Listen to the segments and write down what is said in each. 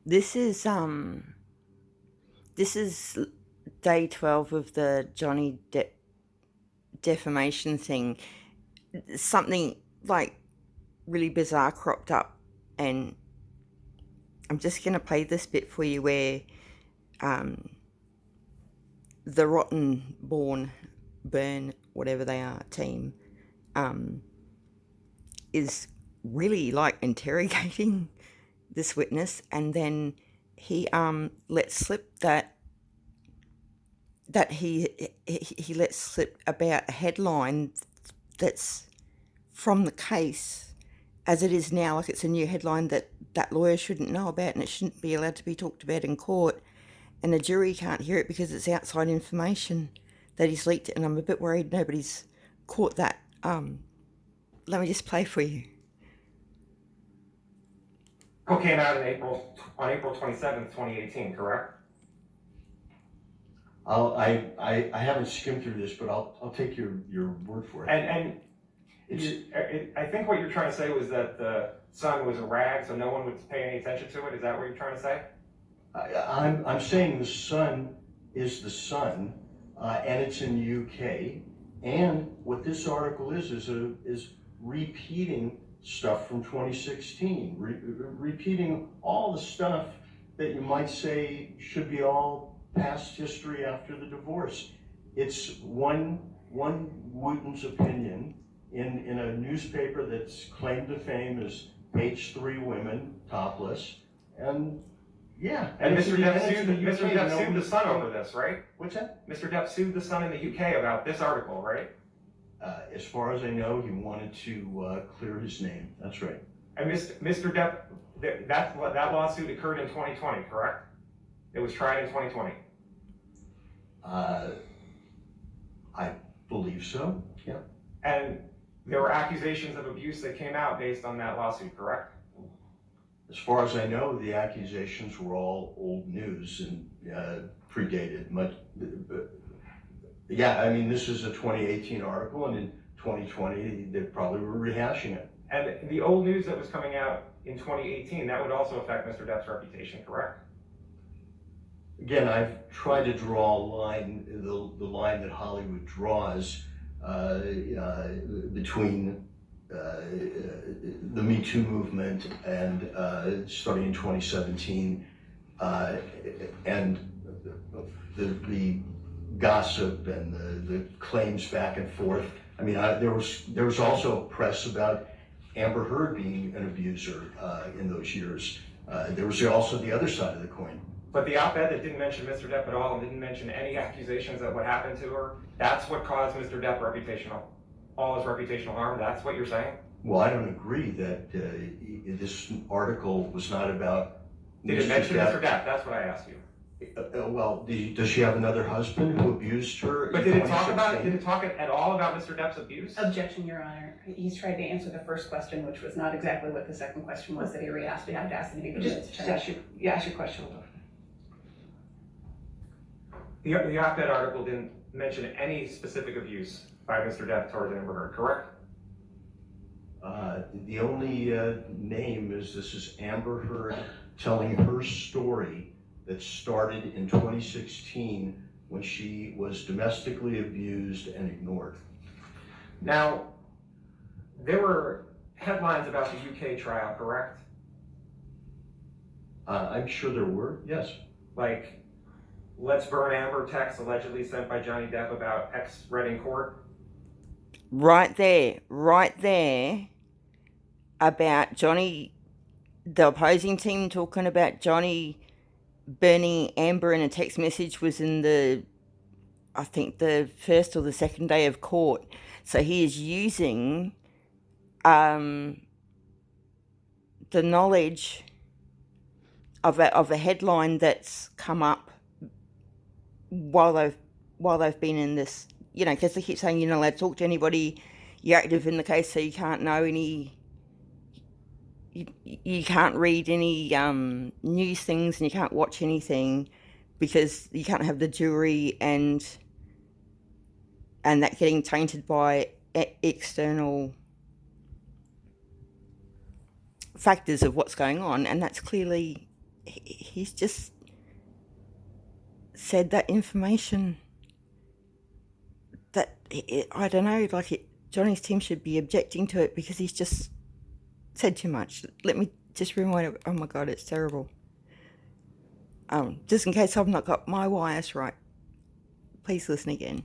This is this is day 12 of the Johnny Depp defamation thing. Something like really bizarre cropped up, and I'm just going to play this bit for you where um, the rotten born burn whatever they are team um, is really like interrogating this witness, and then he lets slip that he lets slip about a headline that's from the case as it is now, like it's a new headline that that lawyer shouldn't know about and it shouldn't be allowed to be talked about in court, and the jury can't hear it because it's outside information that he's leaked it, and I'm a bit worried nobody's caught that. Let me just play for you. Came out on April 27th, 2018, correct? I haven't skimmed through this, but I'll take your word for it. And I think what you're trying to say was that the sun was a rag, so no one would pay any attention to it. Is that what you're trying to say? I'm saying the sun is the sun, and it's in the UK. And what this article is repeating stuff from 2016, repeating all the stuff that you might say should be all past history after the divorce. It's one Wooten's opinion in a newspaper that's claimed to fame as page 3 women topless, and yeah. And Mr. Depp sued the Sun over this, right? What's that? Mr. Depp sued the Sun in the UK about this article, right? As far as I know, he wanted to clear his name. That's right. And Mr. Depp, that lawsuit occurred in 2020, correct? It was tried in 2020. I believe so. Yeah. And there were accusations of abuse that came out based on that lawsuit, correct? As far as I know, the accusations were all old news and predated much. Yeah, I mean, this is a 2018 article, and in 2020, they probably were rehashing it. And the old news that was coming out in 2018, that would also affect Mr. Depp's reputation, correct? Again, I've tried to draw a line, the line that Hollywood draws between the Me Too movement and starting in 2017 and the gossip and the claims back and forth. I mean, there was also press about Amber Heard being an abuser in those years. There was also the other side of the coin. But the op-ed that didn't mention Mr. Depp at all and didn't mention any accusations of what happened to her, that's what caused Mr. Depp all his reputational harm. That's what you're saying? Well, I don't agree that this article was not about. Did it mention Mr. Depp? That's what I asked you. Well, does she have another husband who abused her? But did it talk at all about Mr. Depp's abuse? Objection, Your Honor. He's tried to answer the first question, which was not exactly what the second question was that he re-asked. We had to ask him. Just ask your question. The op-ed article didn't mention any specific abuse by Mr. Depp towards Amber Heard, correct? The only name is this is Amber Heard telling her story that started in 2016 when she was domestically abused and ignored. Now, there were headlines about the UK trial, correct? I'm sure there were, yes. Like, "Let's burn Amber" text allegedly sent by Johnny Depp about ex-Reading court. Right there, about Johnny, the opposing team talking about Johnny burning Amber in a text message was in I think the first or the second day of court. So he is using the knowledge of a headline that's come up while they've been in this, because they keep saying you're not allowed to talk to anybody, you're active in the case, so you can't know any, you can't read any news things, and you can't watch anything because you can't have the jury and that getting tainted by external factors of what's going on, and that's clearly he's just said that information that I don't know, like Johnny's team should be objecting to it because he's just said too much. Let me just rewind it. Oh my god, it's terrible. Just in case I've not got my wires right, please listen again.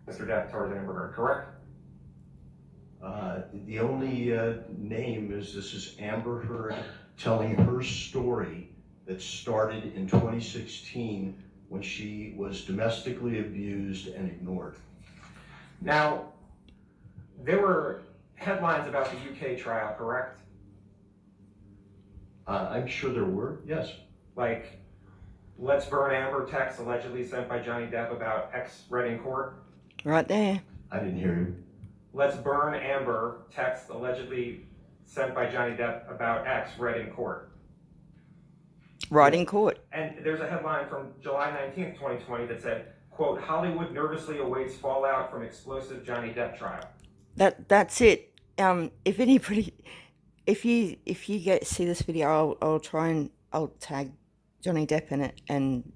Mr. Depp towards Amber Heard, correct? The only name is this is Amber Heard telling her story that started in 2016 when she was domestically abused and ignored. Now, there were headlines about the UK trial, correct? I'm sure there were, yes. Like, let's burn Amber text allegedly sent by Johnny Depp about ex read in court. Right there. I didn't hear you. Let's burn Amber text allegedly sent by Johnny Depp about ex read in court. Right in court. And there's a headline from July 19th, 2020 that said, quote, Hollywood nervously awaits fallout from explosive Johnny Depp trial. That's it. If anybody, if you get see this video, I'll tag Johnny Depp in it and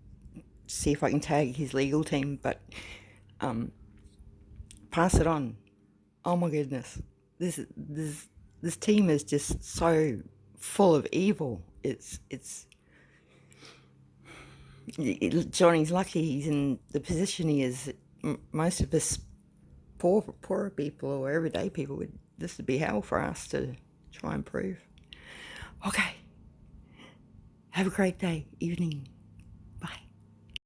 see if I can tag his legal team. But pass it on. Oh my goodness, this team is just so full of evil. Johnny's lucky he's in the position he is. Most of us poorer people or everyday people this would be hell for us to try and prove. Okay. Have a great day, evening.